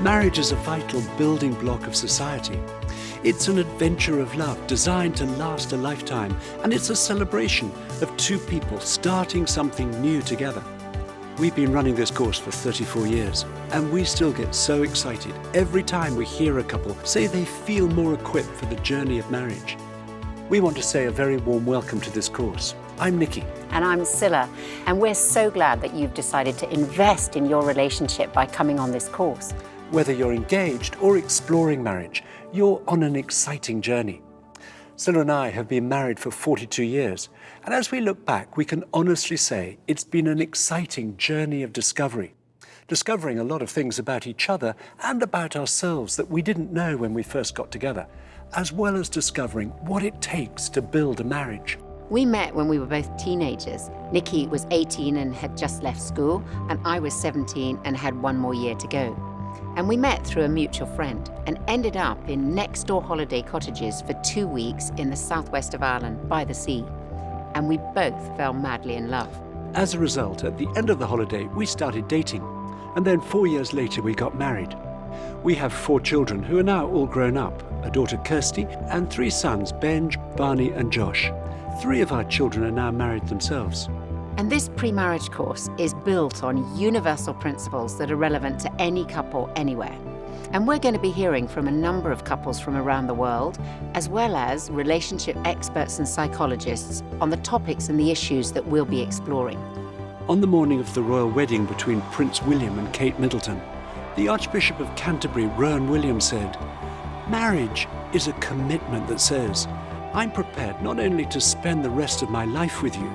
Marriage is a vital building block of society. It's an adventure of love designed to last a lifetime, and it's a celebration of two people starting something new together. We've been running this course for 34 years, and we still get so excited every time we hear a couple say they feel more equipped for the journey of marriage. We want to say a very warm welcome to this course. I'm Nikki. And I'm Scylla, and we're so glad that you've decided to invest in your relationship by coming on this course. Whether you're engaged or exploring marriage, you're on an exciting journey. Scylla and I have been married for 42 years, and as we look back, we can honestly say it's been an exciting journey of discovery. Discovering a lot of things about each other and about ourselves that we didn't know when we first got together, as well as discovering what it takes to build a marriage. We met when we were both teenagers. Nikki was 18 and had just left school, and I was 17 and had one more year to go. And we met through a mutual friend and ended up in next-door holiday cottages for 2 weeks in the southwest of Ireland by the sea. And we both fell madly in love. As a result, at the end of the holiday, we started dating. And then 4 years later, we got married. We have 4 children who are now all grown up, a daughter Kirsty and 3 sons, Benj, Barney and Josh. 3 of our children are now married themselves. And this pre-marriage course is built on universal principles that are relevant to any couple anywhere. And we're going to be hearing from a number of couples from around the world, as well as relationship experts and psychologists on the topics and the issues that we'll be exploring. On the morning of the royal wedding between Prince William and Kate Middleton, the Archbishop of Canterbury, Rowan Williams, said, "Marriage is a commitment that says, I'm prepared not only to spend the rest of my life with you,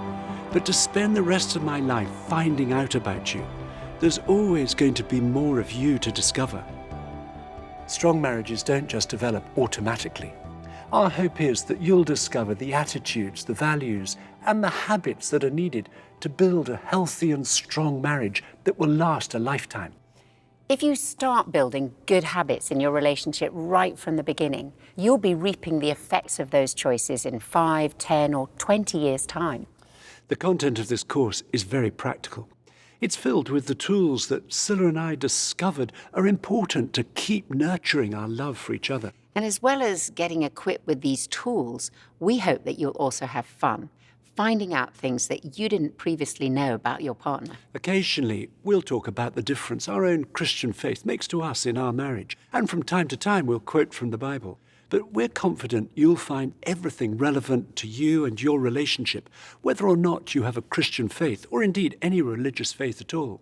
but to spend the rest of my life finding out about you. There's always going to be more of you to discover." Strong marriages don't just develop automatically. Our hope is that you'll discover the attitudes, the values, and the habits that are needed to build a healthy and strong marriage that will last a lifetime. If you start building good habits in your relationship right from the beginning, you'll be reaping the effects of those choices in 5, 10, or 20 years' time. The content of this course is very practical. It's filled with the tools that Scylla and I discovered are important to keep nurturing our love for each other. And as well as getting equipped with these tools, we hope that you'll also have fun, finding out things that you didn't previously know about your partner. Occasionally, we'll talk about the difference our own Christian faith makes to us in our marriage, and from time to time we'll quote from the Bible. But we're confident you'll find everything relevant to you and your relationship, whether or not you have a Christian faith, or indeed any religious faith at all.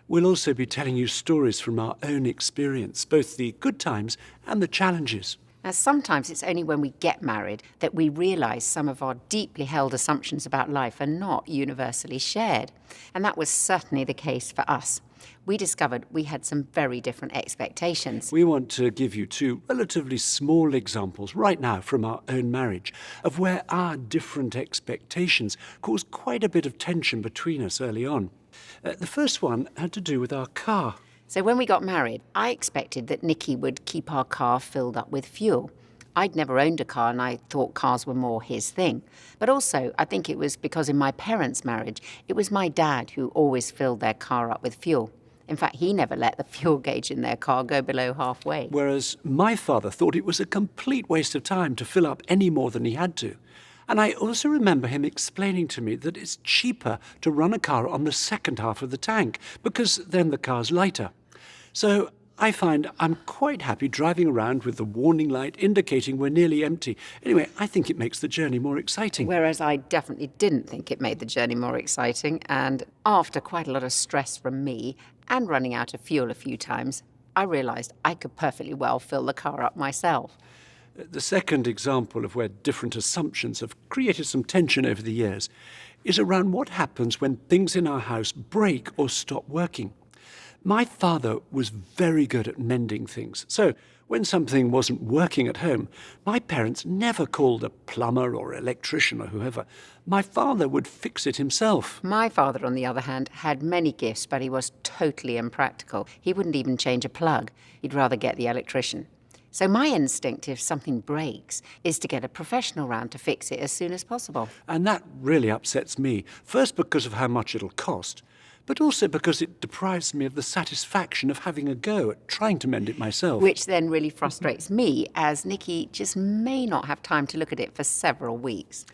We'll also be telling you stories from our own experience, both the good times and the challenges. Now, sometimes it's only when we get married that we realise some of our deeply held assumptions about life are not universally shared. And that was certainly the case for us. We discovered we had some very different expectations. We want to give you 2 relatively small examples right now from our own marriage of where our different expectations caused quite a bit of tension between us early on. The first one had to do with our car. So when we got married, I expected that Nikki would keep our car filled up with fuel. I'd never owned a car and I thought cars were more his thing. But also, I think it was because in my parents' marriage, it was my dad who always filled their car up with fuel. In fact, he never let the fuel gauge in their car go below halfway. Whereas my father thought it was a complete waste of time to fill up any more than he had to. And I also remember him explaining to me that it's cheaper to run a car on the second half of the tank, because then the car's lighter. So I find I'm quite happy driving around with the warning light indicating we're nearly empty. Anyway, I think it makes the journey more exciting. Whereas I definitely didn't think it made the journey more exciting. And after quite a lot of stress from me and running out of fuel a few times, I realised I could perfectly well fill the car up myself. The second example of where different assumptions have created some tension over the years is around what happens when things in our house break or stop working. My father was very good at mending things, so when something wasn't working at home, my parents never called a plumber or electrician or whoever. My father would fix it himself. My father, on the other hand, had many gifts, but he was totally impractical. He wouldn't even change a plug. He'd rather get the electrician. So my instinct, if something breaks, is to get a professional round to fix it as soon as possible. And that really upsets me, first because of how much it'll cost, but also because it deprives me of the satisfaction of having a go at trying to mend it myself. Which then really frustrates me, as Nikki just may not have time to look at it for several weeks.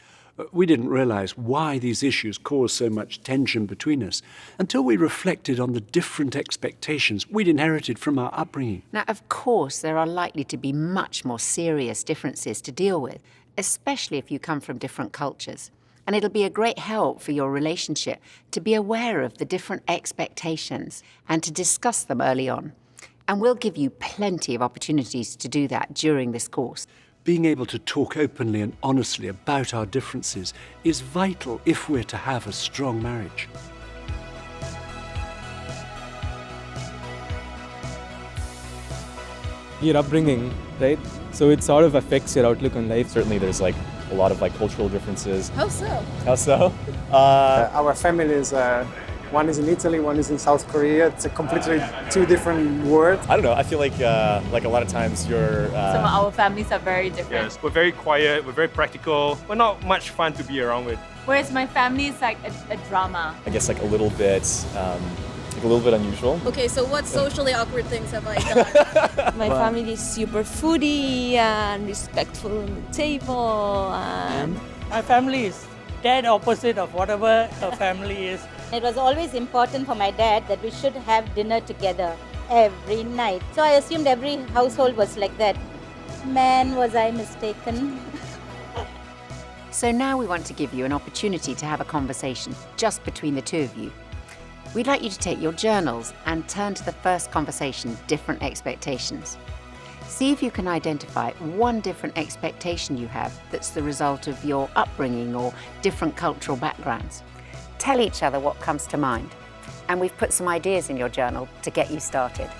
We didn't realise why these issues caused so much tension between us until we reflected on the different expectations we'd inherited from our upbringing. Now, of course, there are likely to be much more serious differences to deal with, especially if you come from different cultures. And it'll be a great help for your relationship to be aware of the different expectations and to discuss them early on. And we'll give you plenty of opportunities to do that during this course. Being able to talk openly and honestly about our differences is vital if we're to have a strong marriage. Your upbringing, right? So it sort of affects your outlook on life. Certainly there's like a lot of like cultural differences. How so? How so? Our families, one is in Italy, one is in South Korea. It's a completely two different worlds. I don't know. I feel like a lot of times you're. Some of our families are very different. Yes, we're very quiet. We're very practical. We're not much fun to be around with. Whereas my family is like a drama. I guess like a little bit unusual. Okay, so what socially awkward things have I done? My family is super foodie and respectful on the table. And my family is dead opposite of whatever a family is. It was always important for my dad that we should have dinner together every night. So I assumed every household was like that. Man, was I mistaken. So now we want to give you an opportunity to have a conversation just between the two of you. We'd like you to take your journals and turn to the first conversation, different expectations. See if you can identify one different expectation you have that's the result of your upbringing or different cultural backgrounds. Tell each other what comes to mind. And we've put some ideas in your journal to get you started.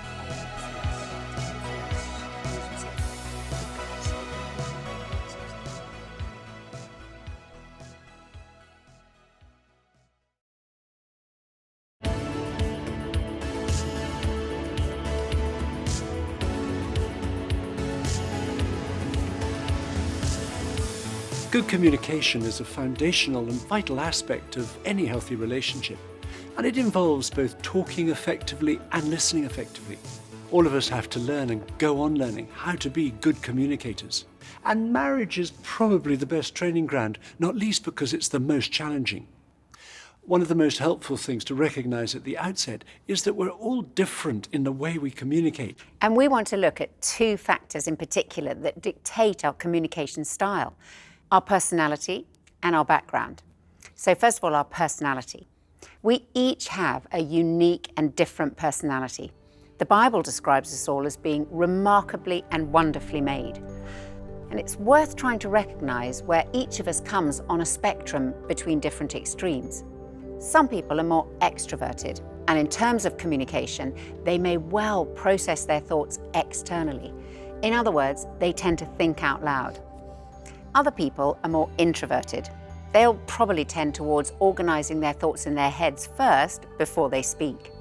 Good communication is a foundational and vital aspect of any healthy relationship, and it involves both talking effectively and listening effectively. All of us have to learn and go on learning how to be good communicators. And marriage is probably the best training ground, not least because it's the most challenging. One of the most helpful things to recognize at the outset is that we're all different in the way we communicate. And we want to look at two factors in particular that dictate our communication style: our personality and our background. So first of all, our personality. We each have a unique and different personality. The Bible describes us all as being remarkably and wonderfully made. And it's worth trying to recognize where each of us comes on a spectrum between different extremes. Some people are more extroverted, and in terms of communication, they may well process their thoughts externally. In other words, they tend to think out loud. Other people are more introverted. They'll probably tend towards organizing their thoughts in their heads first before they speak.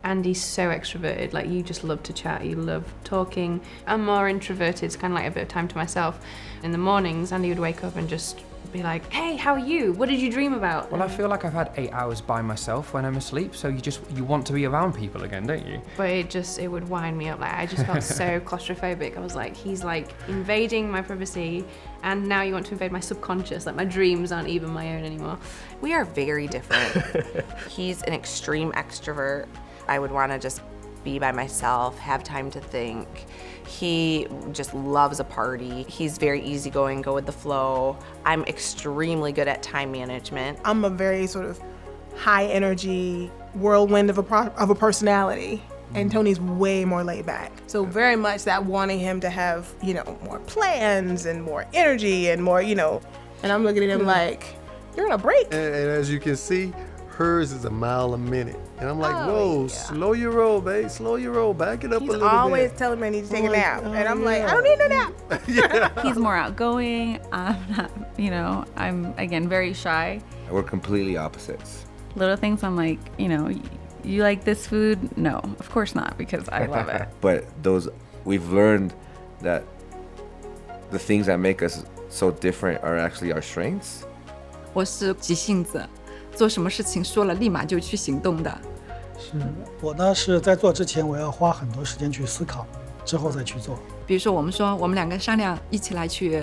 Andy's so extroverted, like you just love to chat, you love talking. I'm more introverted, it's kind of like a bit of time to myself. In the mornings, Andy would wake up and just be like, hey, how are you? What did you dream about? Well, I feel like I've had 8 hours by myself when I'm asleep, so you want to be around people again, don't you? But it would wind me up. Like I just felt so claustrophobic. I was like, he's like invading my privacy, and now you want to invade my subconscious. Like my dreams aren't even my own anymore. We are very different. He's an extreme extrovert. I would want to just be by myself, have time to think. He just loves a party. He's very easygoing, go with the flow. I'm extremely good at time management. I'm a very sort of high energy whirlwind of a personality. And Tony's way more laid back. So very much that wanting him to have, more plans and more energy and more, and I'm looking at him like, you're on a break. And as you can see, hers is a mile a minute. And I'm like, whoa, slow your roll, babe. Slow your roll. Back it up a little bit. He's always telling me I need to take a nap. And I'm like, I don't need no nap. He's more outgoing. I'm not, I'm, again, very shy. We're completely opposites. Little things I'm like, you like this food? No, of course not, because I love it. But we've learned that the things that make us so different are actually our strengths? 我是急性子，做什么事情说了立马就去行动的。是我呢是在做之前我要花很多时间去思考，之后再去做。比如说我们2个商量一起来去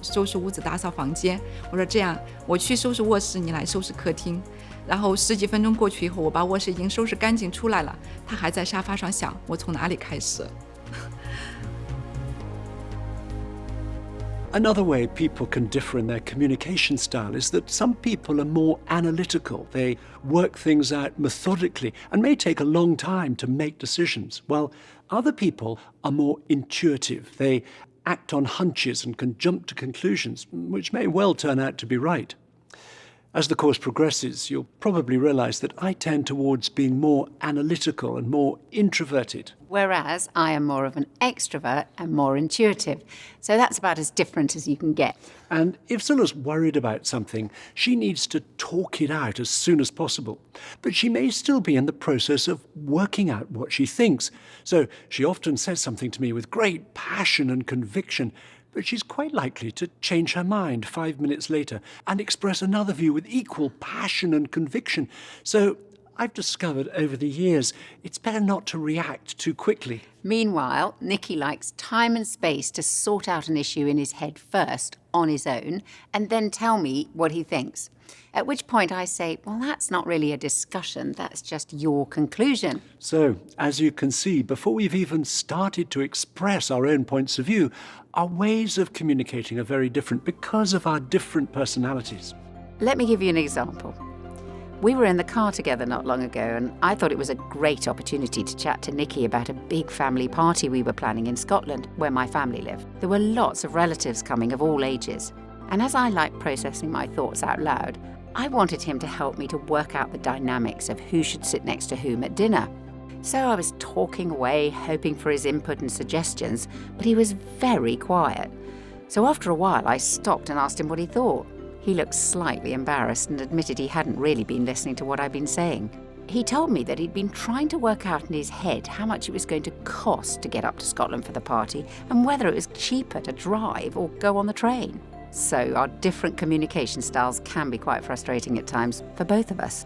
收拾屋子打扫房间，我说这样我去收拾卧室，你来收拾客厅。然后10几分钟过去以后，我把卧室已经收拾干净出来了，他还在沙发上想我从哪里开始。Another way people can differ in their communication style is that some people are more analytical. They work things out methodically and may take a long time to make decisions, while other people are more intuitive. They act on hunches and can jump to conclusions, which may well turn out to be right. As the course progresses, you'll probably realize that I tend towards being more analytical and more introverted. Whereas I am more of an extrovert and more intuitive. So that's about as different as you can get. And if Zula's worried about something, she needs to talk it out as soon as possible. But she may still be in the process of working out what she thinks. So she often says something to me with great passion and conviction, but she's quite likely to change her mind 5 minutes later and express another view with equal passion and conviction. So I've discovered over the years it's better not to react too quickly. Meanwhile, Nicky likes time and space to sort out an issue in his head first, on his own, and then tell me what he thinks. At which point I say, well, that's not really a discussion, that's just your conclusion. So, as you can see, before we've even started to express our own points of view, our ways of communicating are very different because of our different personalities. Let me give you an example. We were in the car together not long ago, and I thought it was a great opportunity to chat to Nicky about a big family party we were planning in Scotland, where my family live. There were lots of relatives coming of all ages. And as I like processing my thoughts out loud, I wanted him to help me to work out the dynamics of who should sit next to whom at dinner. So I was talking away, hoping for his input and suggestions, but he was very quiet. So after a while, I stopped and asked him what he thought. He looked slightly embarrassed and admitted he hadn't really been listening to what I'd been saying. He told me that he'd been trying to work out in his head how much it was going to cost to get up to Scotland for the party and whether it was cheaper to drive or go on the train. So our different communication styles can be quite frustrating at times for both of us.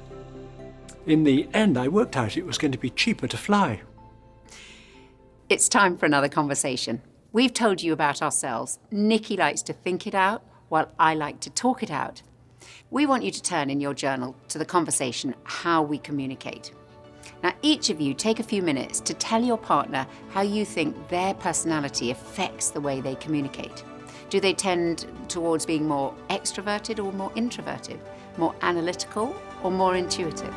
In the end, I worked out it was going to be cheaper to fly. It's time for another conversation. We've told you about ourselves. Nicky likes to think it out, while I like to talk it out. We want you to turn in your journal to the conversation, how we communicate. Now, each of you take a few minutes to tell your partner how you think their personality affects the way they communicate. Do they tend towards being more extroverted or more introverted? More analytical or more intuitive?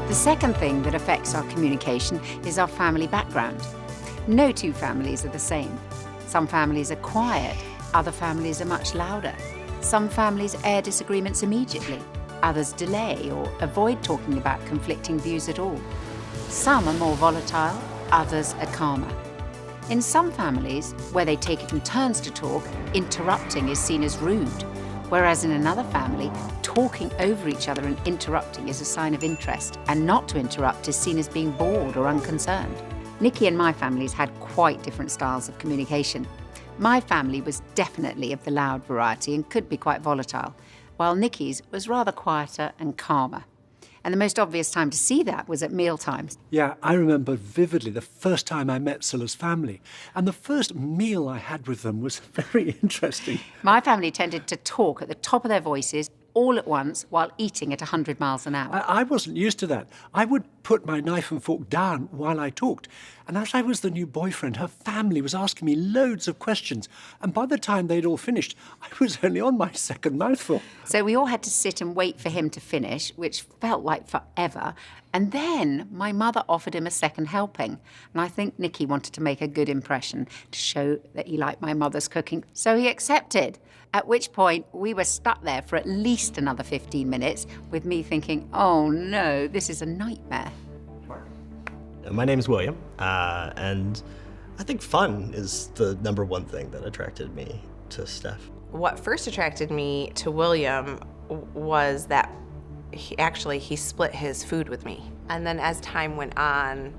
The second thing that affects our communication is our family background. No two families are the same. Some families are quiet, other families are much louder. Some families air disagreements immediately, others delay or avoid talking about conflicting views at all. Some are more volatile, others are calmer. In some families, where they take it in turns to talk, interrupting is seen as rude, whereas in another family, talking over each other and interrupting is a sign of interest, and not to interrupt is seen as being bored or unconcerned. Nicky and my families had quite different styles of communication. My family was definitely of the loud variety and could be quite volatile, while Nicky's was rather quieter and calmer. And the most obvious time to see that was at mealtimes. Yeah, I remember vividly the first time I met Scylla's family, and the first meal I had with them was very interesting. My family tended to talk at the top of their voices all at once while eating at 100 miles an hour. I wasn't used to that. I would put my knife and fork down while I talked. And as I was the new boyfriend, her family was asking me loads of questions. And by the time they'd all finished, I was only on my second mouthful. So we all had to sit and wait for him to finish, which felt like forever. And then my mother offered him a second helping. And I think Nicky wanted to make a good impression to show that he liked my mother's cooking. So he accepted. At which point, we were stuck there for at least another 15 minutes with me thinking, oh no, this is a nightmare. My name's William, and I think fun is the number one thing that attracted me to Steph. What first attracted me to William was that he split his food with me. And then as time went on,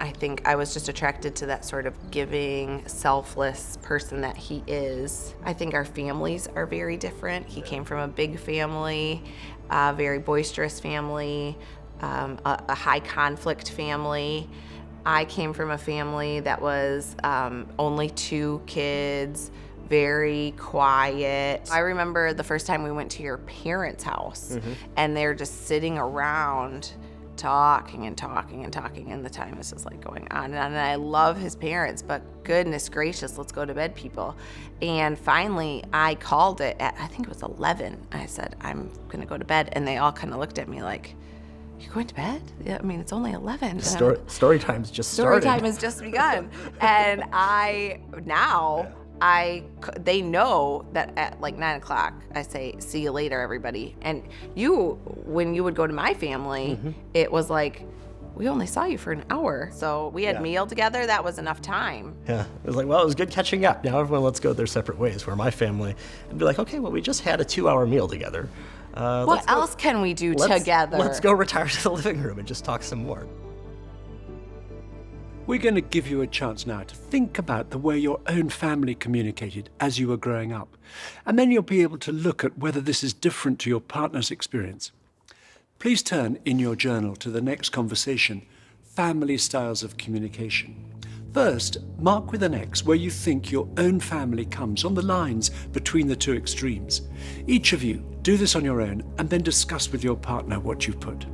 I think I was just attracted to that sort of giving, selfless person that he is. I think our families are very different. He came from a big family, a very boisterous family, a high conflict family. I came from a family that was only 2 kids, very quiet. I remember the first time we went to your parents' house, and they're just sitting around talking and talking and talking, and the time is just like going on and on. And I love his parents, but goodness gracious, let's go to bed, people. And finally, I called it at, I think it was 11. I said, I'm gonna go to bed. And they all kind of looked at me like, you're going to bed? Yeah, I mean, it's only 11. Story time's just started. Story time has just begun. And they know that at like 9 o'clock, I say, see you later, everybody. And when you would go to my family, it was like, we only saw you for an hour. So we had meal together, that was enough time. Yeah, it was like, well, it was good catching up. Now everyone, let's go their separate ways. Where my family would be like, okay, well, we just had a 2-hour meal together. What else can we do together? Let's go retire to the living room and just talk some more. We're going to give you a chance now to think about the way your own family communicated as you were growing up. And then you'll be able to look at whether this is different to your partner's experience. Please turn in your journal to the next conversation, Family Styles of Communication. First, mark with an X where you think your own family comes on the lines between the 2 extremes. Each of you do this on your own and then discuss with your partner what you've put.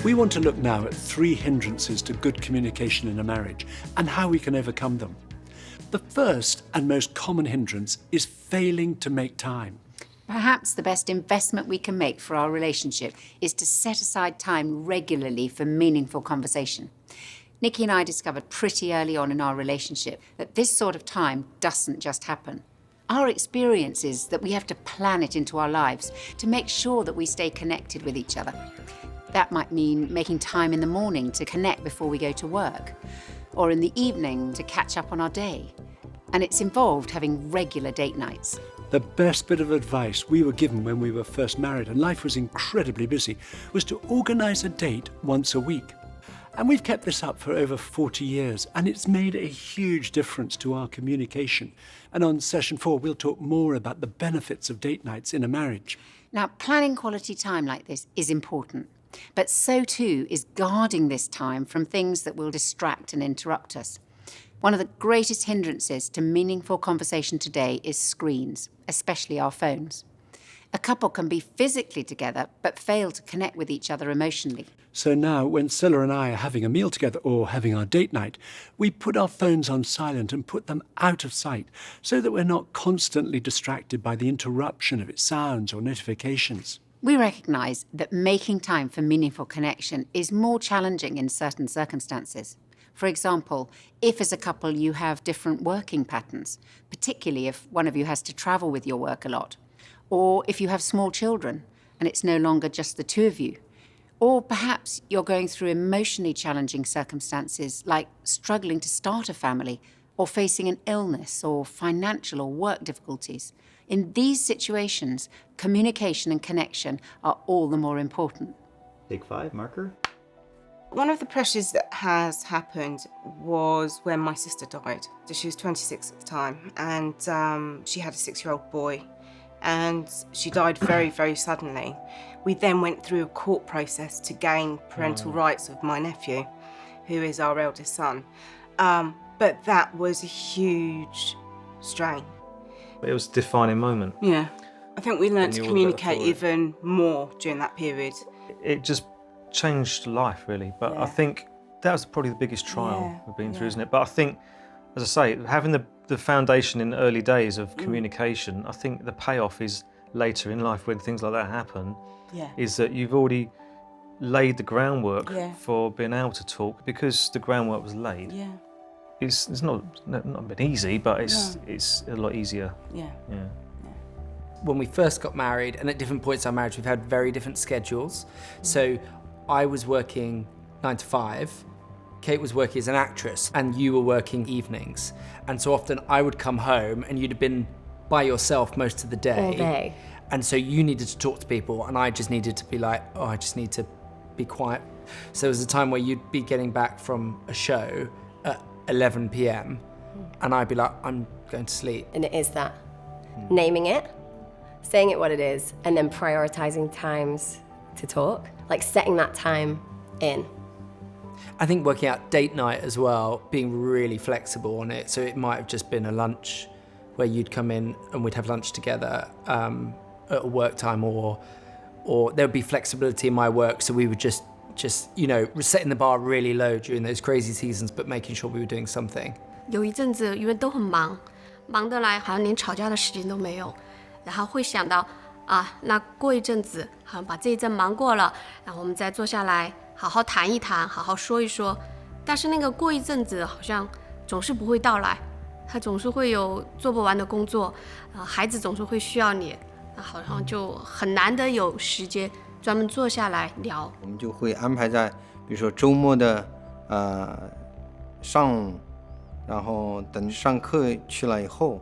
We want to look now at 3 hindrances to good communication in a marriage and how we can overcome them. The first and most common hindrance is failing to make time. Perhaps the best investment we can make for our relationship is to set aside time regularly for meaningful conversation. Nikki and I discovered pretty early on in our relationship that this sort of time doesn't just happen. Our experience is that we have to plan it into our lives to make sure that we stay connected with each other. That might mean making time in the morning to connect before we go to work, or in the evening to catch up on our day. And it's involved having regular date nights. The best bit of advice we were given when we were first married and life was incredibly busy was to organise a date once a week. And we've kept this up for over 40 years, and it's made a huge difference to our communication. And on session 4, we'll talk more about the benefits of date nights in a marriage. Now, planning quality time like this is important. But so too is guarding this time from things that will distract and interrupt us. One of the greatest hindrances to meaningful conversation today is screens, especially our phones. A couple can be physically together but fail to connect with each other emotionally. So now, when Scylla and I are having a meal together or having our date night, we put our phones on silent and put them out of sight so that we're not constantly distracted by the interruption of its sounds or notifications. We recognise that making time for meaningful connection is more challenging in certain circumstances. For example, if as a couple you have different working patterns, particularly if one of you has to travel with your work a lot, or if you have small children and it's no longer just the 2 of you, or perhaps you're going through emotionally challenging circumstances like struggling to start a family or facing an illness or financial or work difficulties. In these situations, communication and connection are all the more important. Take 5, marker. One of the pressures that has happened was when my sister died. So she was 26 at the time, and she had a 6-year-old boy, and she died very, very suddenly. We then went through a court process to gain parental rights of my nephew, who is our eldest son. But that was a huge strain. It was a defining moment. Yeah. I think we learned to communicate even more during that period. It just changed life really, but I think that was probably the biggest trial we've been through, isn't it? But I think, as I say, having the foundation in the early days of communication, I think the payoff is later in life when things like that happen, is that you've already laid the groundwork for being able to talk because the groundwork was laid. Yeah. It's not been easy, but it's a lot easier. Yeah. When we first got married, and at different points in our marriage, we've had very different schedules. So I was working 9 to 5, Kate was working as an actress, and you were working evenings. And so often I would come home and you'd have been by yourself most of the day. All day. And so you needed to talk to people, and I just needed to be like, oh, I just need to be quiet. So there was a time where you'd be getting back from a show at 11 p.m. and I'd be like, I'm going to sleep. And it is that. Naming it, saying it what it is, and then prioritizing times to talk, like setting that time in. I think working out date night as well, being really flexible on it. So it might have just been a lunch where you'd come in and we'd have lunch together at work time, or there would be flexibility in my work. So we would just setting the bar really low during those crazy seasons, but making sure we were doing something. 有一阵子因为都很忙，忙得来好像连吵架的时间都没有，然后会想到啊，那过一阵子好像把这一阵忙过了，然后我们再坐下来好好谈一谈，好好说一说。但是那个过一阵子好像总是不会到来，他总是会有做不完的工作，孩子总是会需要你，好像就很难得有时间专门坐下来聊。我们就会安排在比如说周末的上午，然后等上课去了以后，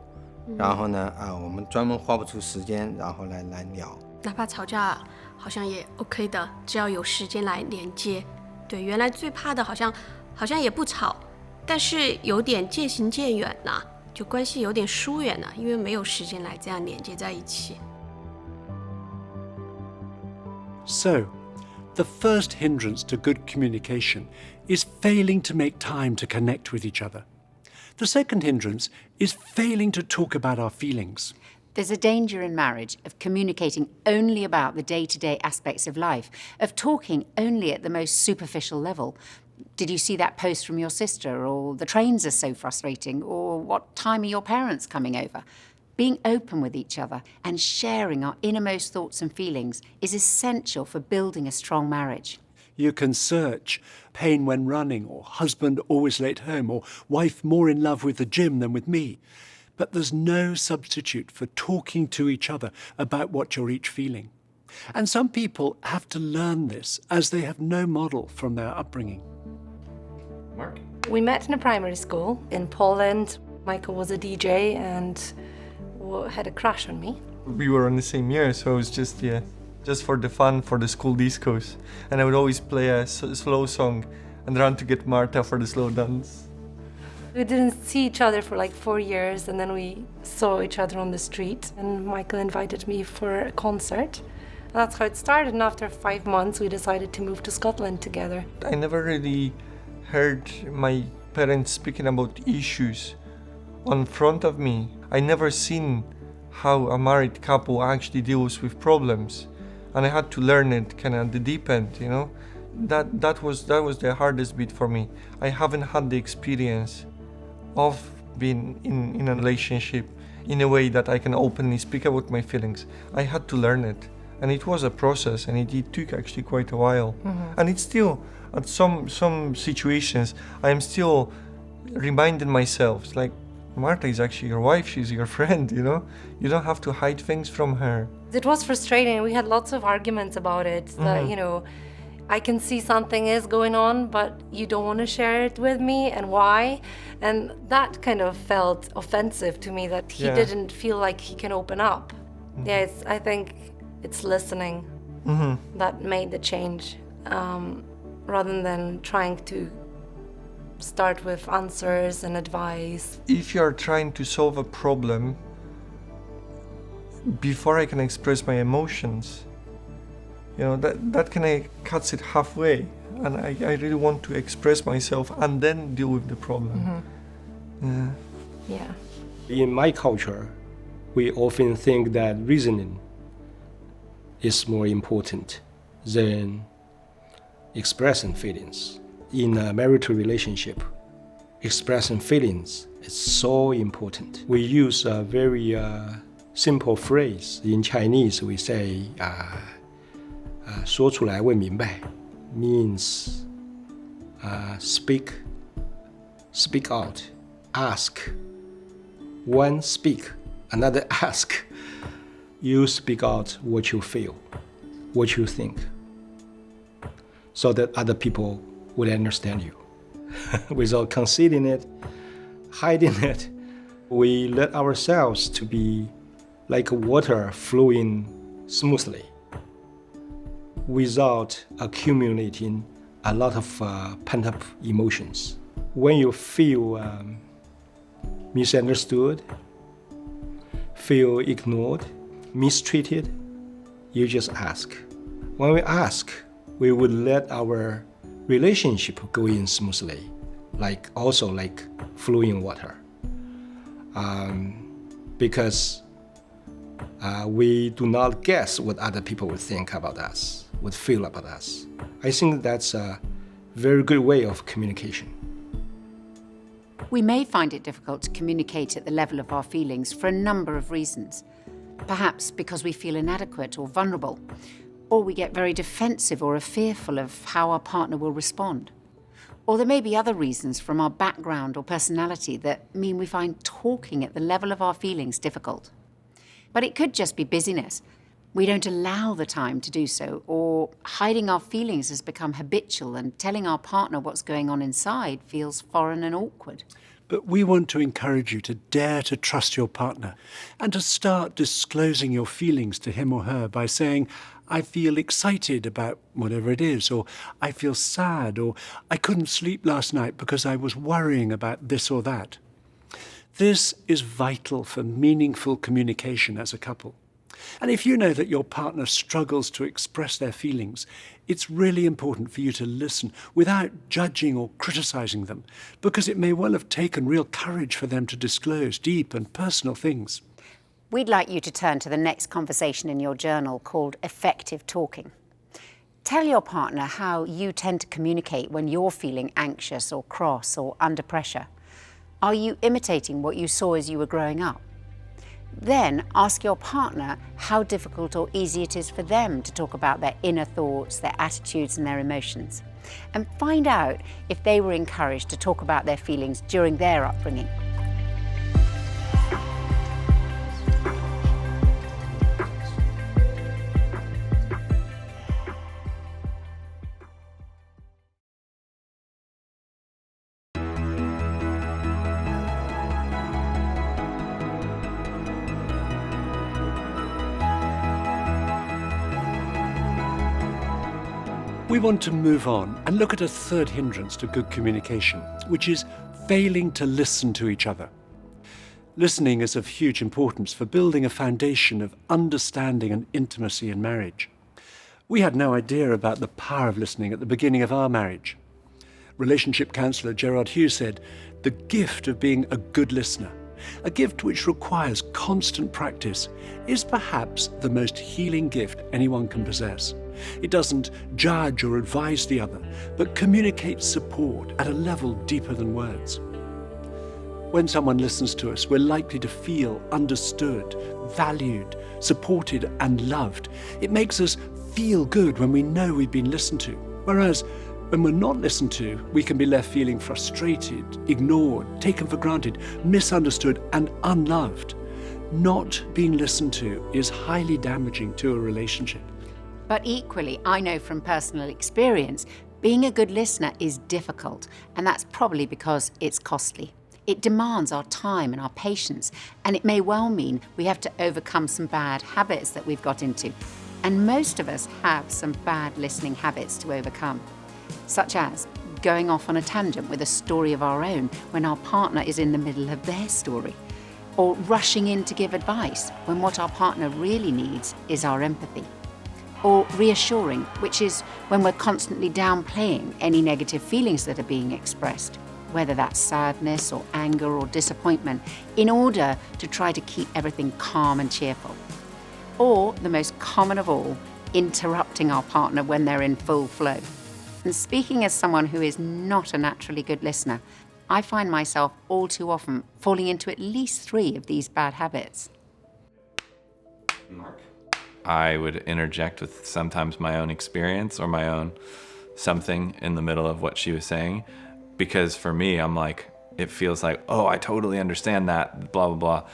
然后呢我们专门花不出时间，然后来聊。哪怕吵架好像也 OK 的，只要有时间来连接。对，原来最怕的好像也不吵，但是有点渐行渐远了，就关系有点疏远了，因为没有时间来这样连接在一起。So, the first hindrance to good communication is failing to make time to connect with each other. The second hindrance is failing to talk about our feelings. There's a danger in marriage of communicating only about the day-to-day aspects of life, of talking only at the most superficial level. Did you see that post from your sister? Or the trains are so frustrating? Or what time are your parents coming over? Being open with each other and sharing our innermost thoughts and feelings is essential for building a strong marriage. You can search pain when running, or husband always late home, or wife more in love with the gym than with me. But there's no substitute for talking to each other about what you're each feeling. And some people have to learn this as they have no model from their upbringing. Mark? We met in a primary school in Poland. Michael was a DJ and had a crush on me. We were in the same year, so it was just for the fun, for the school discos. And I would always play a slow song and run to get Marta for the slow dance. We didn't see each other for like 4 years, and then we saw each other on the street, and Michael invited me for a concert. And that's how it started, and after 5 months we decided to move to Scotland together. I never really heard my parents speaking about issues in front of me. I never seen how a married couple actually deals with problems, and I had to learn it kind of at the deep end, you know. That was the hardest bit for me. I haven't had the experience of being in a relationship in a way that I can openly speak about my feelings. I had to learn it, and it was a process, and it took actually quite a while. Mm-hmm. And it's still, at some situations, I am still reminding myself, like, Marta is actually your wife, she's your friend, you know? You don't have to hide things from her. It was frustrating. We had lots of arguments about it. That, you know, I can see something is going on, but you don't want to share it with me, and why? And that kind of felt offensive to me, that he didn't feel like he can open up. Yeah, I think it's listening that made the change, rather than trying to start with answers and advice. If you're trying to solve a problem, before I can express my emotions, you know, that kind of cuts it halfway. And I really want to express myself and then deal with the problem. Yeah. In my culture, we often think that reasoning is more important than expressing feelings. In a marital relationship, expressing feelings is so important. We use a very simple phrase. In Chinese, we say 说出来问明白 means speak out, ask. One speak, another ask. You speak out what you feel, what you think, so that other people would understand you. Without concealing it, hiding it, we let ourselves to be like water flowing smoothly without accumulating a lot of pent-up emotions. When you feel misunderstood, feel ignored, mistreated, you just ask. When we ask, we would let our relationship go in smoothly, like flowing water. Because we do not guess what other people would think about us, would feel about us. I think that's a very good way of communication. We may find it difficult to communicate at the level of our feelings for a number of reasons. Perhaps because we feel inadequate or vulnerable, or we get very defensive or are fearful of how our partner will respond. Or there may be other reasons from our background or personality that mean we find talking at the level of our feelings difficult. But it could just be busyness. We don't allow the time to do so, or hiding our feelings has become habitual and telling our partner what's going on inside feels foreign and awkward. But we want to encourage you to dare to trust your partner and to start disclosing your feelings to him or her by saying, I feel excited about whatever it is, or I feel sad, or I couldn't sleep last night because I was worrying about this or that. This is vital for meaningful communication as a couple. And if you know that your partner struggles to express their feelings, it's really important for you to listen without judging or criticizing them, because it may well have taken real courage for them to disclose deep and personal things. We'd like you to turn to the next conversation in your journal called Effective Talking. Tell your partner how you tend to communicate when you're feeling anxious or cross or under pressure. Are you imitating what you saw as you were growing up? Then ask your partner how difficult or easy it is for them to talk about their inner thoughts, their attitudes and their emotions. And find out if they were encouraged to talk about their feelings during their upbringing. We want to move on and look at a third hindrance to good communication, which is failing to listen to each other. Listening is of huge importance for building a foundation of understanding and intimacy in marriage. We had no idea about the power of listening at the beginning of our marriage. Relationship counsellor Gerard Hughes said, "The gift of being a good listener, a gift which requires constant practice, is perhaps the most healing gift anyone can possess. It doesn't judge or advise the other, but communicates support at a level deeper than words." When someone listens to us, we're likely to feel understood, valued, supported, and loved. It makes us feel good when we know we've been listened to. Whereas when we're not listened to, we can be left feeling frustrated, ignored, taken for granted, misunderstood, and unloved. Not being listened to is highly damaging to a relationship. But equally, I know from personal experience, being a good listener is difficult, and that's probably because it's costly. It demands our time and our patience, and it may well mean we have to overcome some bad habits that we've got into. And most of us have some bad listening habits to overcome, such as going off on a tangent with a story of our own when our partner is in the middle of their story, or rushing in to give advice when what our partner really needs is our empathy. Or reassuring, which is when we're constantly downplaying any negative feelings that are being expressed, whether that's sadness or anger or disappointment, in order to try to keep everything calm and cheerful. Or, the most common of all, interrupting our partner when they're in full flow. And speaking as someone who is not a naturally good listener, I find myself all too often falling into at least 3 of these bad habits. Mark? I would interject with sometimes my own experience or my own something in the middle of what she was saying. Because for me, I'm like, it feels like, oh, I totally understand that, blah, blah, blah.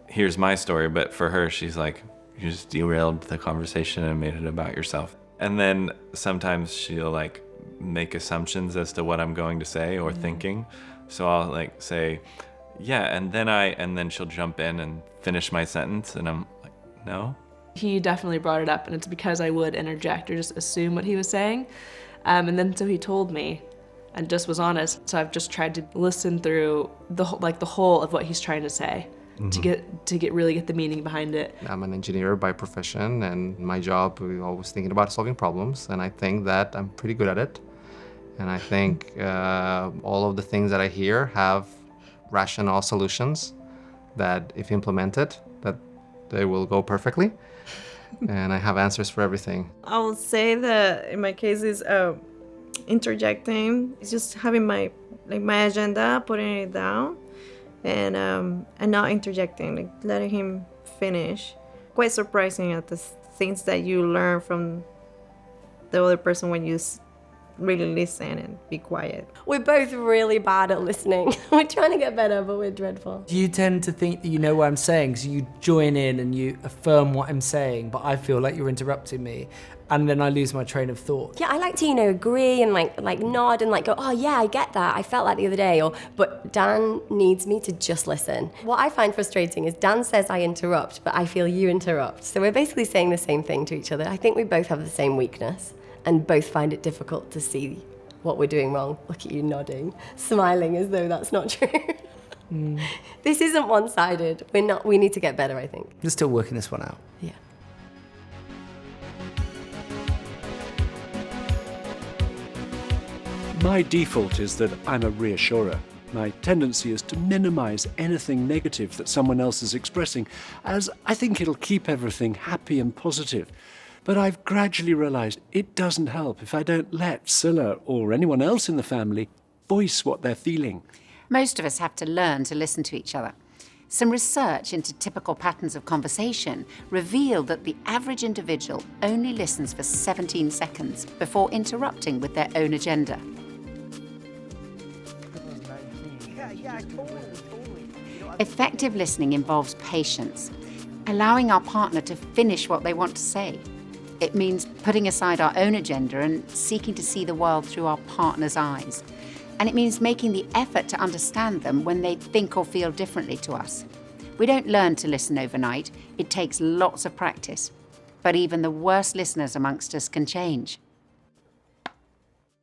Here's my story. But for her, she's like, you just derailed the conversation and made it about yourself. And then sometimes she'll like make assumptions as to what I'm going to say or thinking. So I'll like say, yeah, and then she'll jump in and finish my sentence, and I'm like, no. He definitely brought it up, and it's because I would interject or just assume what he was saying. And then so he told me and just was honest. So I've just tried to listen through the whole of what he's trying to say to really get the meaning behind it. I'm an engineer by profession, and my job, we're always thinking about solving problems, and I think that I'm pretty good at it. And I think all of the things that I hear have rational solutions that if implemented, that they will go perfectly. And I have answers for everything. I would say that in my case is interjecting. It's just having my agenda, putting it down, and not interjecting, like letting him finish. Quite surprising at the things that you learn from the other person when you really listen and be quiet. We're both really bad at listening. We're trying to get better, but we're dreadful. You tend to think that you know what I'm saying, so you join in and you affirm what I'm saying, but I feel like you're interrupting me, and then I lose my train of thought. Yeah, I like to, agree and like nod and like go, oh yeah, I get that. I felt that the other day. But Dan needs me to just listen. What I find frustrating is Dan says I interrupt, but I feel you interrupt. So we're basically saying the same thing to each other. I think we both have the same weakness and both find it difficult to see what we're doing wrong. Look at you nodding, smiling as though that's not true. This isn't one-sided. We need to get better, I think. We're still working this one out. Yeah. My default is that I'm a reassurer. My tendency is to minimize anything negative that someone else is expressing, as I think it'll keep everything happy and positive. But I've gradually realized it doesn't help if I don't let Scylla or anyone else in the family voice what they're feeling. Most of us have to learn to listen to each other. Some research into typical patterns of conversation revealed that the average individual only listens for 17 seconds before interrupting with their own agenda. Effective listening involves patience, allowing our partner to finish what they want to say. It means putting aside our own agenda and seeking to see the world through our partner's eyes. And it means making the effort to understand them when they think or feel differently to us. We don't learn to listen overnight. It takes lots of practice. But even the worst listeners amongst us can change.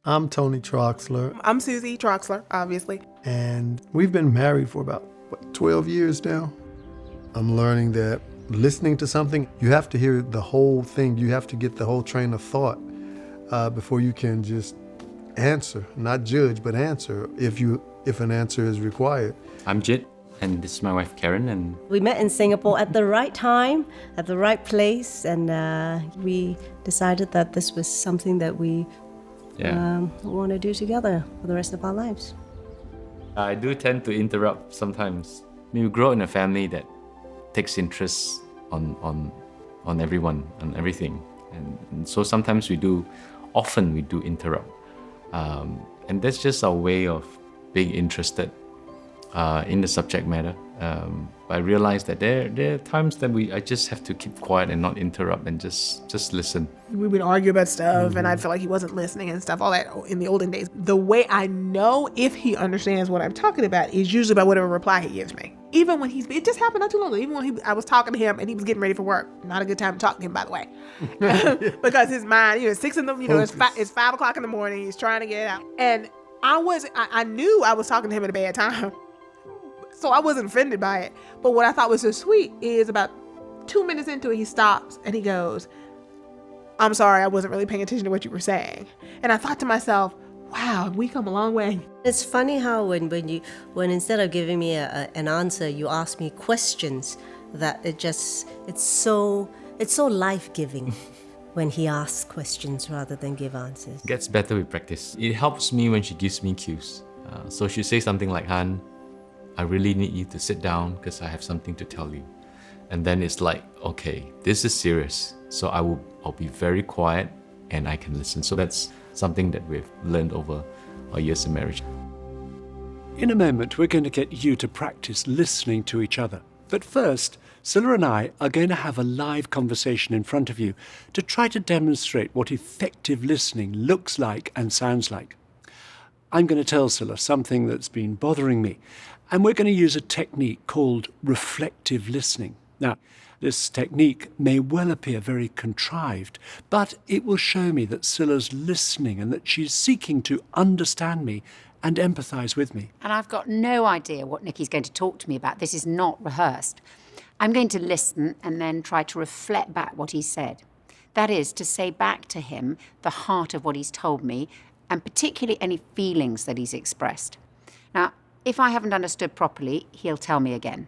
I'm Tony Troxler. I'm Susie Troxler, obviously. And we've been married for about, 12 years now. I'm learning that listening to something, you have to hear the whole thing. You have to get the whole train of thought before you can just answer, not judge, but answer if an answer is required. I'm Jit, and this is my wife Karen. And we met in Singapore at the right time, at the right place, and we decided that this was something that we want to do together for the rest of our lives. I do tend to interrupt sometimes. We grow in a family that takes interest on everyone, on everything. And so sometimes often we do interrupt. And that's just our way of being interested in the subject matter. I realized that there are times that I just have to keep quiet and not interrupt and just listen. We would argue about stuff, and I'd feel like he wasn't listening and stuff, all that in the olden days. The way I know if he understands what I'm talking about is usually by whatever reply he gives me. Even when it just happened not too long ago, even when I was talking to him and he was getting ready for work. Not a good time to talk to him, by the way. Because his mind, it's 6 in the, it's 5 o'clock in the morning, he's trying to get out. And I knew I was talking to him at a bad time. So I wasn't offended by it. But what I thought was so sweet is about 2 minutes into it, he stops and he goes, I'm sorry, I wasn't really paying attention to what you were saying. And I thought to myself, wow, we come a long way. It's funny how when instead of giving me an answer, you ask me questions, that it's so life-giving. when he asks questions rather than give answers. Gets better with practice. It helps me when she gives me cues. So she'll say something like, Han, I really need you to sit down because I have something to tell you. And then it's like, okay, this is serious. So I'll be very quiet and I can listen. So that's something that we've learned over our years of marriage. In a moment, we're going to get you to practice listening to each other. But first, Scylla and I are going to have a live conversation in front of you to try to demonstrate what effective listening looks like and sounds like. I'm going to tell Scylla something that's been bothering me, and we're going to use a technique called reflective listening. Now, this technique may well appear very contrived, but it will show me that Scylla's listening and that she's seeking to understand me and empathise with me. And I've got no idea what Nikki's going to talk to me about. This is not rehearsed. I'm going to listen and then try to reflect back what he said. That is, to say back to him the heart of what he's told me, and particularly any feelings that he's expressed. Now, if I haven't understood properly, he'll tell me again.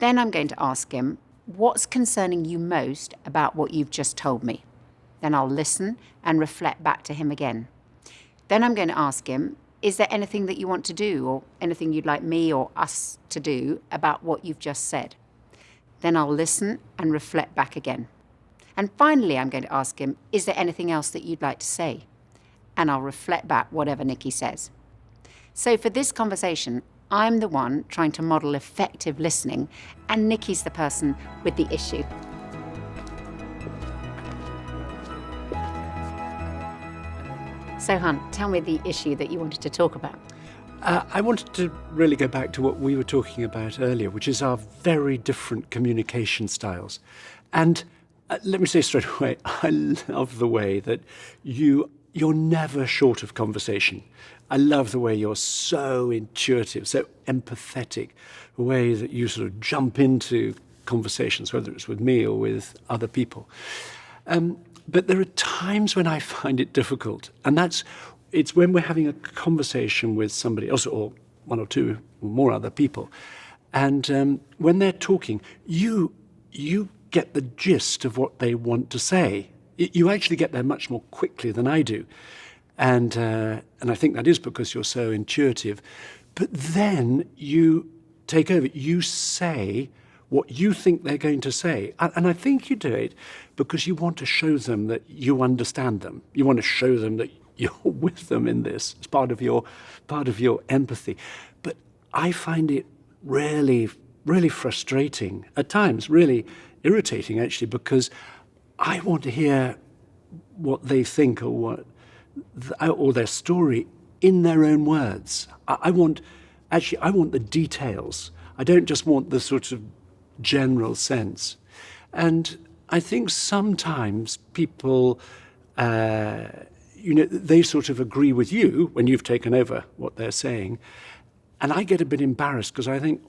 Then I'm going to ask him, what's concerning you most about what you've just told me? Then I'll listen and reflect back to him again. Then I'm going to ask him, is there anything that you want to do or anything you'd like me or us to do about what you've just said? Then I'll listen and reflect back again. And finally, I'm going to ask him, is there anything else that you'd like to say? And I'll reflect back whatever Nikki says. So for this conversation, I'm the one trying to model effective listening, and Nikki's the person with the issue. So, Hun, tell me the issue that you wanted to talk about. I wanted to really go back to what we were talking about earlier, which is our very different communication styles. And let me say straight away, I love the way that you're never short of conversation. I love the way you're so intuitive, so empathetic, the way that you sort of jump into conversations, whether it's with me or with other people. But there are times when I find it difficult, and it's when we're having a conversation with somebody else or one or two or more other people, and when they're talking, you get the gist of what they want to say. You actually get there much more quickly than I do, and I think that is because you're so intuitive. But then you take over. You say what you think they're going to say. And I think you do it because you want to show them that you understand them. You want to show them that you're with them in this. It's part of your empathy. But I find it really, really frustrating, at times really irritating actually, because I want to hear what they think or their story in their own words. I want the details. I don't just want the sort of general sense. And I think sometimes people, they sort of agree with you when you've taken over what they're saying. And I get a bit embarrassed because I think,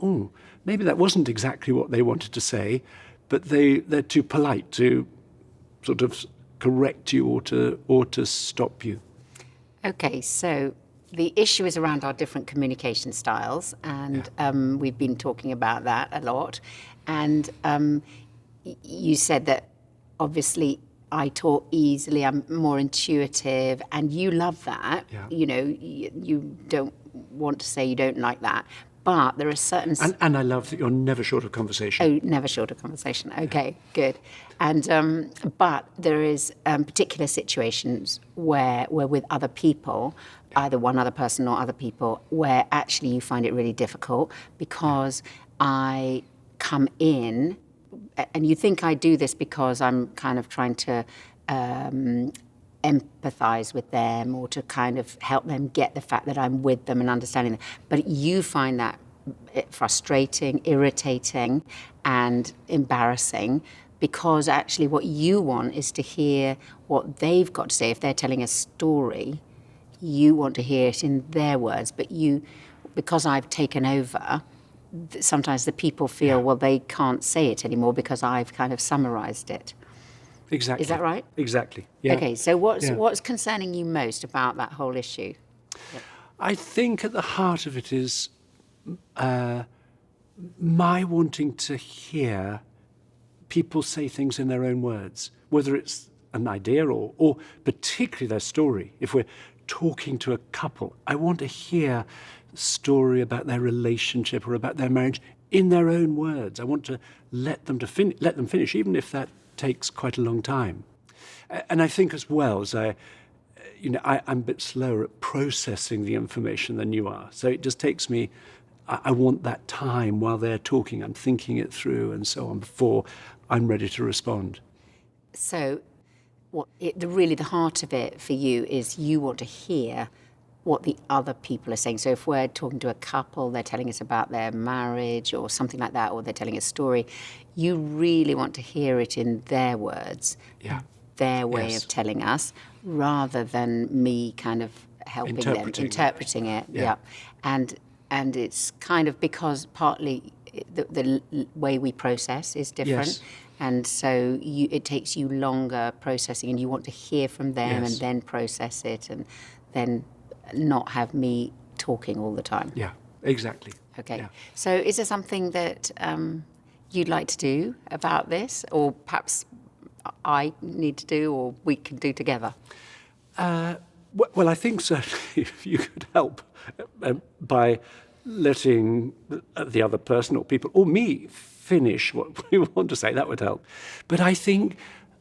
maybe that wasn't exactly what they wanted to say, but they're too polite to sort of correct you or to stop you. Okay, so the issue is around our different communication styles, and we've been talking about that a lot. And you said that obviously I talk easily, I'm more intuitive, and you love that. Yeah. You don't want to say you don't like that. But there are certain... And I love that you're never short of conversation. Oh, never short of conversation. Okay, good. And but there is particular situations where we're with other people, either one other person or other people, where actually you find it really difficult because I come in, and you think I do this because I'm kind of trying to empathize with them or to kind of help them get the fact that I'm with them and understanding them. But you find that frustrating, irritating, and embarrassing because actually what you want is to hear what they've got to say. If they're telling a story, you want to hear it in their words. But because I've taken over, sometimes the people feel, well, they can't say it anymore because I've kind of summarized it. Exactly. Is that right? Exactly. Yeah. Okay, so what's concerning you most about that whole issue? Yep. I think at the heart of it is my wanting to hear people say things in their own words, whether it's an idea or particularly their story. If we're talking to a couple, I want to hear the story about their relationship or about their marriage in their own words. I want to let them finish, even if that takes quite a long time. And I think as well as I'm a bit slower at processing the information than you are. So it just takes me, I want that time while they're talking. I'm thinking it through and so on before I'm ready to respond. So really the heart of it for you is you want to hear what the other people are saying. So if we're talking to a couple, they're telling us about their marriage or something like that, or they're telling a story, you really want to hear it in their words, their way of telling us, rather than me kind of helping them, interpreting it. Yeah. And it's kind of because partly the way we process is different. Yes. And so it takes you longer processing, and you want to hear from them and then process it, and then not have me talking all the time. Yeah, exactly. Okay. Yeah. So is there something that you'd like to do about this, or perhaps I need to do, or we can do together? Well, I think certainly if you could help by letting the other person or people or me finish what we want to say, that would help. But I think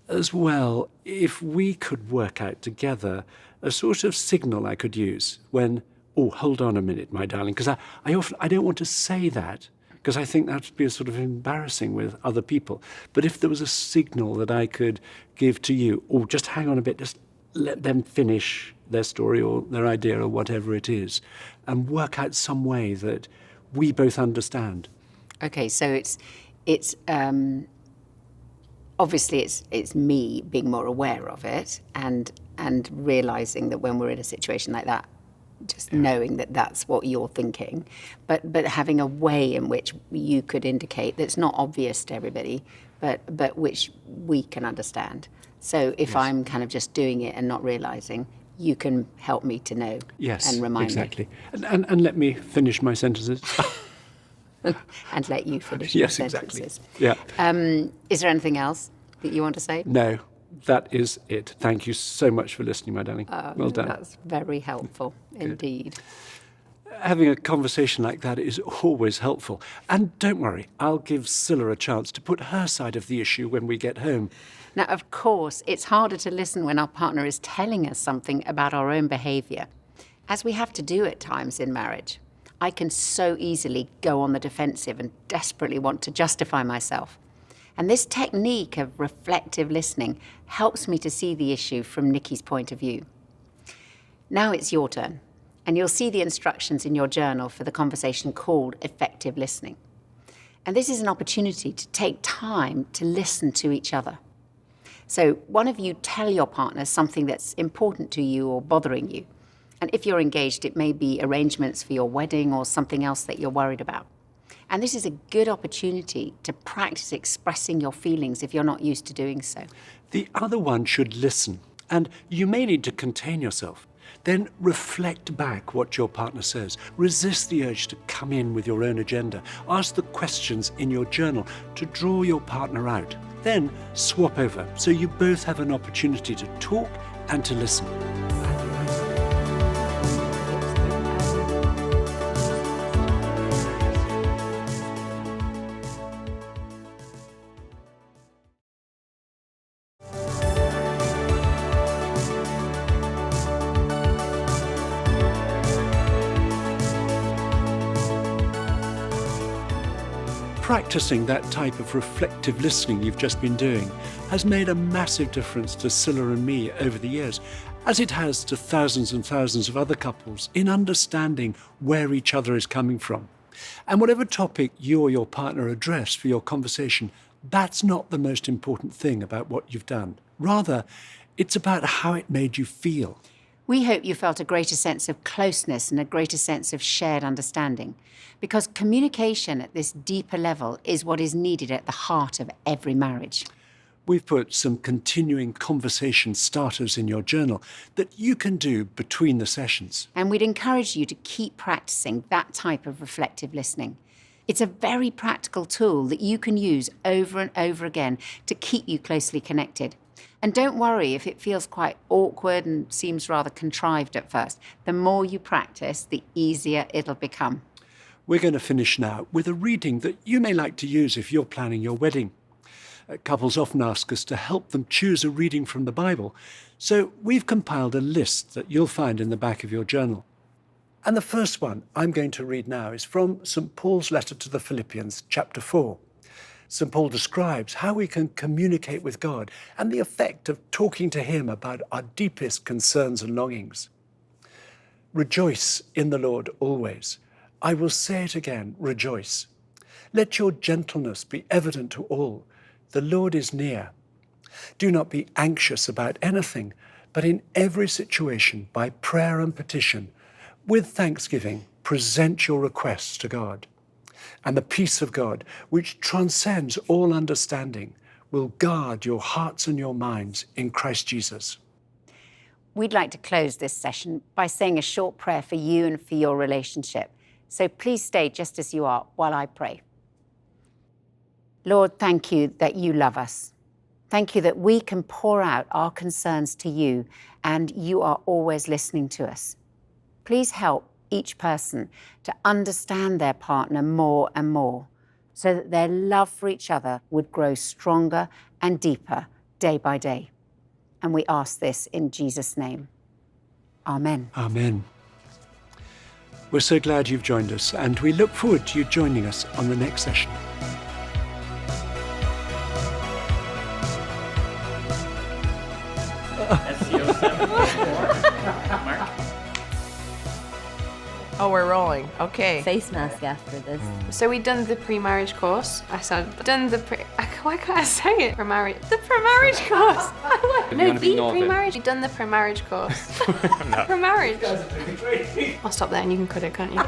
as well, if we could work out together a sort of signal I could use when, hold on a minute, my darling, because I don't want to say that, because I think that would be sort of embarrassing with other people. But if there was a signal that I could give to you, just hang on a bit, just let them finish their story or their idea or whatever it is, and work out some way that we both understand. Okay, so it's obviously it's me being more aware of it and realizing that when we're in a situation like that, just knowing that that's what you're thinking, but having a way in which you could indicate that's not obvious to everybody, but which we can understand. So if I'm kind of just doing it and not realizing, you can help me to know and remind me. Exactly. And let me finish my sentences. And let you finish your sentences. Exactly. Yeah. Is there anything else that you want to say? No, that is it. Thank you so much for listening, my darling. Well done. That's very helpful indeed. Having a conversation like that is always helpful. And don't worry, I'll give Scylla a chance to put her side of the issue when we get home. Now, of course, it's harder to listen when our partner is telling us something about our own behaviour, as we have to do at times in marriage. I can so easily go on the defensive and desperately want to justify myself. And this technique of reflective listening helps me to see the issue from Nikki's point of view. Now it's your turn, and you'll see the instructions in your journal for the conversation called effective listening. And this is an opportunity to take time to listen to each other. So one of you tell your partner something that's important to you or bothering you. And if you're engaged, it may be arrangements for your wedding or something else that you're worried about. And this is a good opportunity to practice expressing your feelings if you're not used to doing so. The other one should listen, and you may need to contain yourself. Then reflect back what your partner says. Resist the urge to come in with your own agenda. Ask the questions in your journal to draw your partner out. Then swap over so you both have an opportunity to talk and to listen. Practicing that type of reflective listening you've just been doing has made a massive difference to Scylla and me over the years, as it has to thousands and thousands of other couples in understanding where each other is coming from. And whatever topic you or your partner address for your conversation, that's not the most important thing about what you've done. Rather, it's about how it made you feel. We hope you felt a greater sense of closeness and a greater sense of shared understanding, because communication at this deeper level is what is needed at the heart of every marriage. We've put some continuing conversation starters in your journal that you can do between the sessions. And we'd encourage you to keep practicing that type of reflective listening. It's a very practical tool that you can use over and over again to keep you closely connected. And don't worry if it feels quite awkward and seems rather contrived at first. The more you practice, the easier it'll become. We're going to finish now with a reading that you may like to use if you're planning your wedding. Couples often ask us to help them choose a reading from the Bible, so we've compiled a list that you'll find in the back of your journal. And the first one I'm going to read now is from St. Paul's letter to the Philippians, chapter 4. St. Paul describes how we can communicate with God and the effect of talking to him about our deepest concerns and longings. Rejoice in the Lord always. I will say it again, rejoice. Let your gentleness be evident to all. The Lord is near. Do not be anxious about anything, but in every situation, by prayer and petition, with thanksgiving, present your requests to God. And the peace of God, which transcends all understanding, will guard your hearts and your minds in Christ Jesus. We'd like to close this session by saying a short prayer for you and for your relationship. So please stay just as you are while I pray. Lord, thank you that you love us. Thank you that we can pour out our concerns to you and you are always listening to us. Please help each person to understand their partner more and more so that their love for each other would grow stronger and deeper day by day. And we ask this in Jesus' name. Amen. Amen. We're so glad you've joined us, and we look forward to you joining us on the next session. Oh, we're rolling. Okay. Face mask after this. So we've done the pre-marriage course. I said, done the why can't I say it? Pre-marriage. The pre-marriage course. No, the pre-marriage. We've done the pre-marriage course. No. Pre-marriage. I'll stop there and you can cut it, can't you?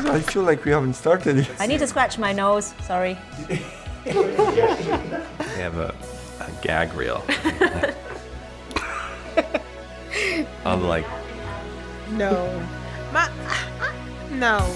I feel like we haven't started yet. I need to scratch my nose. Sorry. We have a gag reel. Of like. No. No.